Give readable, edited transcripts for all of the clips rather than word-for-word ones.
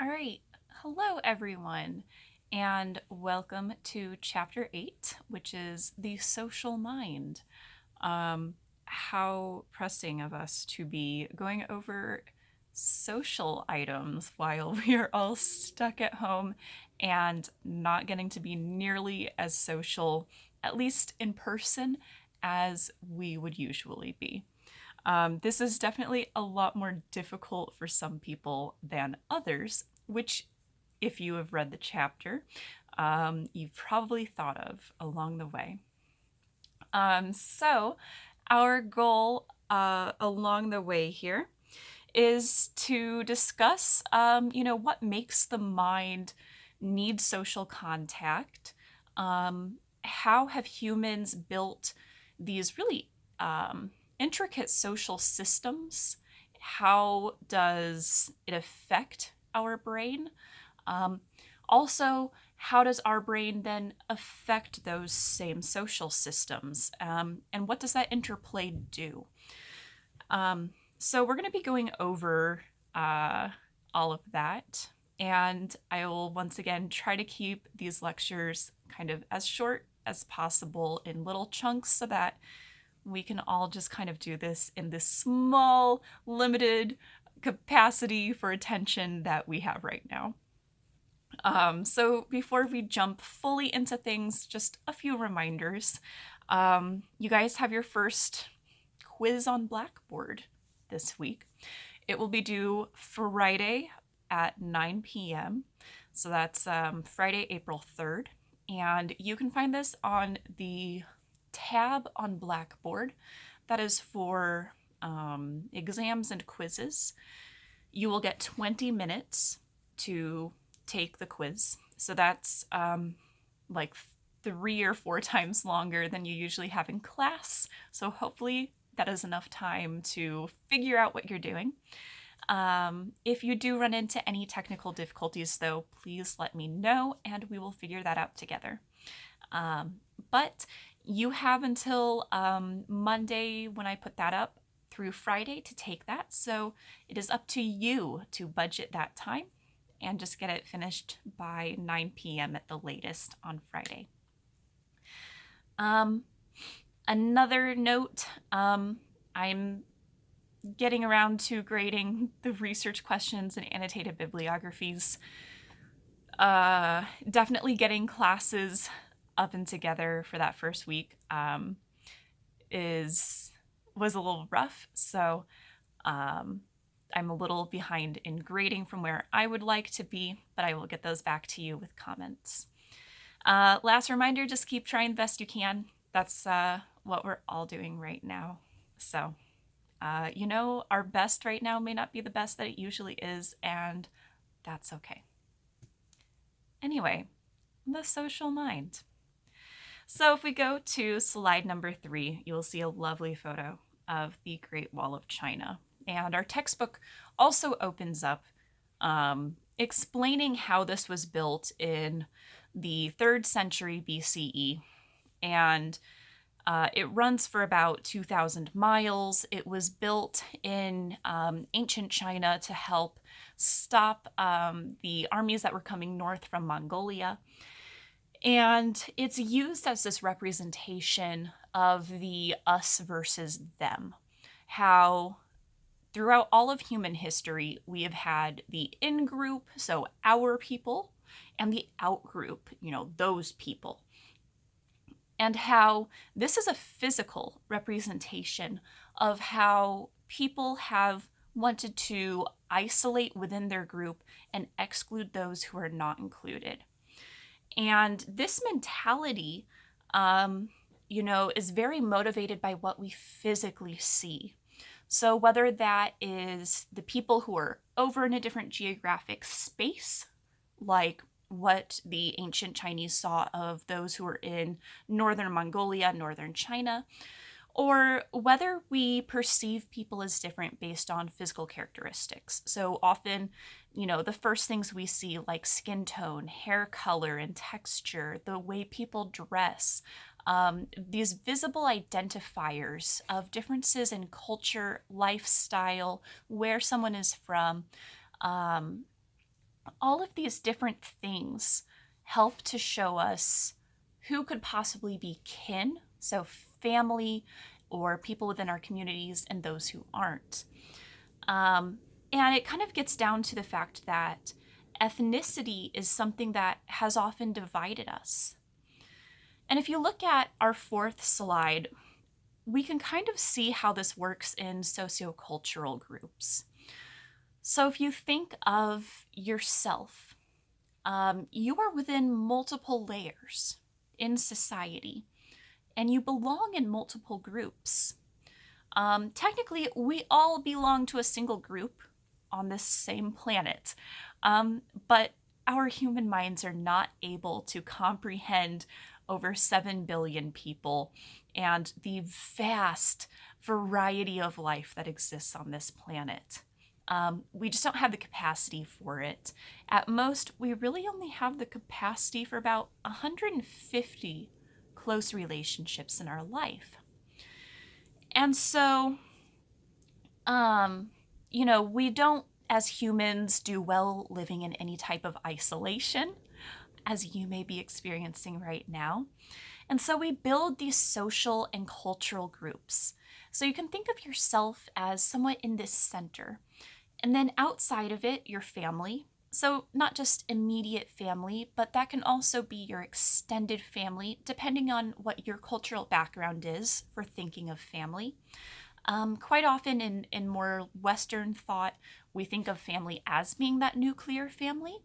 All right. Hello, everyone, and welcome to Chapter 8, which is the social mind. How pressing of us to be going over social items while we are all stuck at home and not getting to be nearly as social, at least in person, as we would usually be. This is definitely a lot more difficult for some people than others, which, if you have read the chapter, you've probably thought of along the way. So, our goal along the way here is to discuss, what makes the mind need social contact. How have humans built these really intricate social systems? How does it affect our brain? Um, Also, how does our brain then affect those same social systems? And what does that interplay do? So, we're going to be going over uh, all of that. And I will once again try to keep these lectures kind of as short as possible in little chunks so that we can all just kind of do this in this small, limited capacity for attention that we have right now. So before we jump fully into things, just a few reminders. You guys have your first quiz on Blackboard this week. It will be due Friday at 9 p.m. So that's Friday, April 3rd. And you can find this on the tab on Blackboard that is for exams and quizzes. You will get 20 minutes to take the quiz. So that's like 3 or 4 times longer than you usually have in class. So hopefully that is enough time to figure out what you're doing. If you do run into any technical difficulties, though, please let me know and we will figure that out together. But you have until Monday when I put that up through Friday to take that. So it is up to you to budget that time and just get it finished by 9 p.m. at the latest on Friday. Another note, I'm getting around to grading the research questions and annotated bibliographies. Definitely getting classes up and together for that first week was a little rough. So I'm a little behind in grading from where I would like to be, but I will get those back to you with comments. Last reminder, just keep trying the best you can. That's what we're all doing right now. So, our best right now may not be the best that it usually is, and that's okay. Anyway, the social mind. So if we go to slide number 3, you will see a lovely photo of the Great Wall of China. And our textbook also opens up explaining how this was built in the 3rd century BCE. And it runs for about 2,000 miles. It was built in ancient China to help stop the armies that were coming north from Mongolia. And it's used as this representation of the us versus them. How throughout all of human history, we have had the in group, so our people, and the out group, those people. And how this is a physical representation of how people have wanted to isolate within their group and exclude those who are not included. And this mentality, is very motivated by what we physically see. So whether that is the people who are over in a different geographic space, like what the ancient Chinese saw of those who were in northern Mongolia, northern China, or whether we perceive people as different based on physical characteristics. So often, the first things we see, like skin tone, hair color, and texture, the way people dress, these visible identifiers of differences in culture, lifestyle, where someone is from, All of these different things help to show us who could possibly be kin, so family or people within our communities, and those who aren't. Um, and it kind of gets down to the fact that ethnicity is something that has often divided us. And if you look at our fourth slide, we can kind of see how this works in socio-cultural groups. So if you think of yourself, you are within multiple layers in society, and you belong in multiple groups. Technically, we all belong to a single group on this same planet, but our human minds are not able to comprehend over 7 billion people and the vast variety of life that exists on this planet. We just don't have the capacity for it. At most, we really only have the capacity for about 150 close relationships in our life. And so, we don't, as humans, do well living in any type of isolation, as you may be experiencing right now. And so we build these social and cultural groups. So you can think of yourself as somewhat in this center. And then outside of it, your family. So not just immediate family, but that can also be your extended family, depending on what your cultural background is for thinking of family. Quite often in more Western thought, we think of family as being that nuclear family.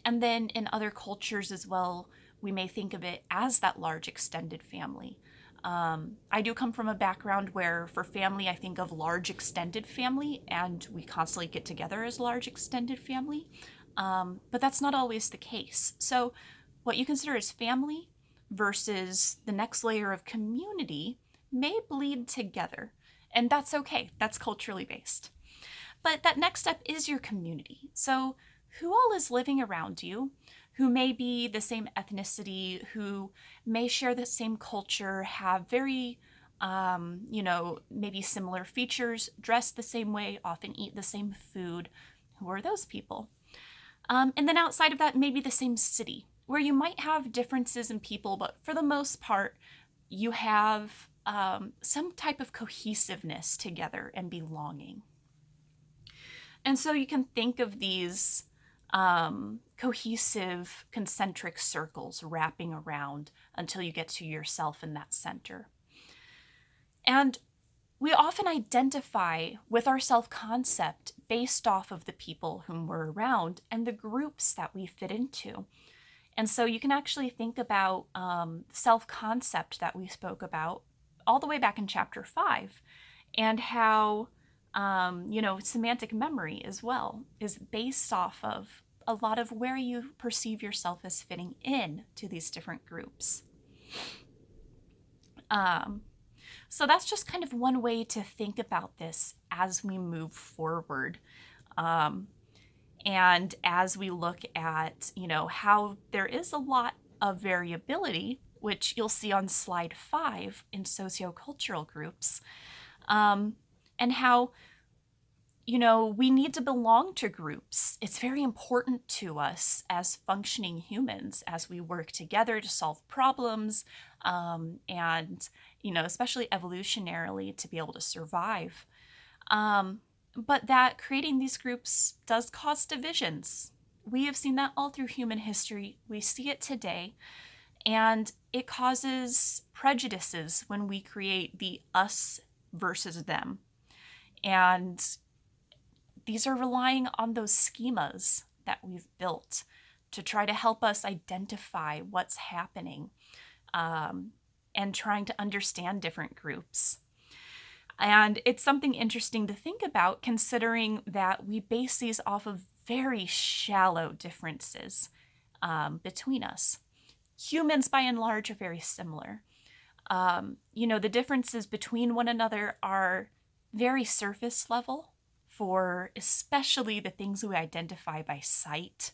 And then in other cultures as well, we may think of it as that large extended family. I do come from a background where for family, I think of large extended family, and we constantly get together as large extended family. But that's not always the case. So what you consider as family versus the next layer of community may bleed together. And that's okay. That's culturally based. But that next step is your community. So who all is living around you, who may be the same ethnicity, who may share the same culture, have very, maybe similar features, dress the same way, often eat the same food. Who are those people? And then outside of that, maybe the same city, where you might have differences in people, but for the most part, you have some type of cohesiveness together and belonging. And so you can think of these cohesive concentric circles wrapping around until you get to yourself in that center. And we often identify with our self-concept based off of the people whom we're around and the groups that we fit into. And so you can actually think about self-concept that we spoke about all the way back in chapter 5, and how semantic memory as well is based off of a lot of where you perceive yourself as fitting in to these different groups. So that's just kind of one way to think about this as we move forward. And as we look at, how there is a lot of variability, which you'll see on slide 5 in socio-cultural groups, and how we need to belong to groups. It's very important to us as functioning humans as we work together to solve problems, and, especially evolutionarily to be able to survive. But that creating these groups does cause divisions. We have seen that all through human history. We see it today, and it causes prejudices when we create the us versus them. And these are relying on those schemas that we've built to try to help us identify what's happening, and trying to understand different groups. And it's something interesting to think about, considering that we base these off of very shallow differences between us. Humans, by and large, are very similar. The differences between one another are very surface level for especially the things we identify by sight.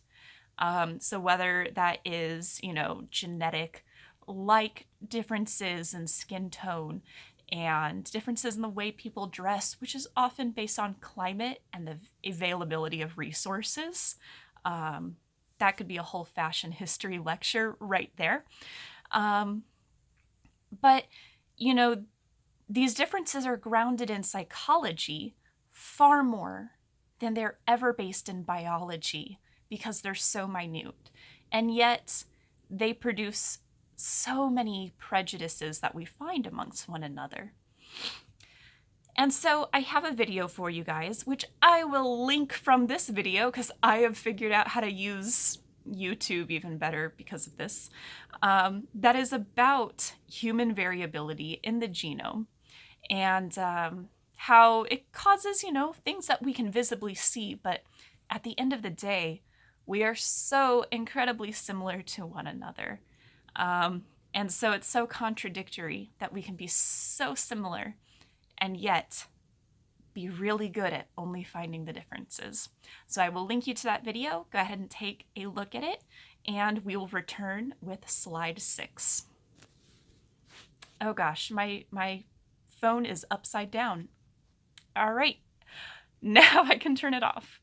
So whether that is, genetic, like differences in skin tone and differences in the way people dress, which is often based on climate and the availability of resources. That could be a whole fashion history lecture right there. But, you know, these differences are grounded in psychology far more than they're ever based in biology because they're so minute. And yet they produce so many prejudices that we find amongst one another. And so I have a video for you guys, which I will link from this video because I have figured out how to use YouTube even better because of this, that is about human variability in the genome and how it causes, things that we can visibly see. But at the end of the day, we are so incredibly similar to one another. And so it's so contradictory that we can be so similar and yet be really good at only finding the differences. So I will link you to that video. Go ahead and take a look at it, and we will return with slide 6. Oh gosh, my phone is upside down. All right, now I can turn it off.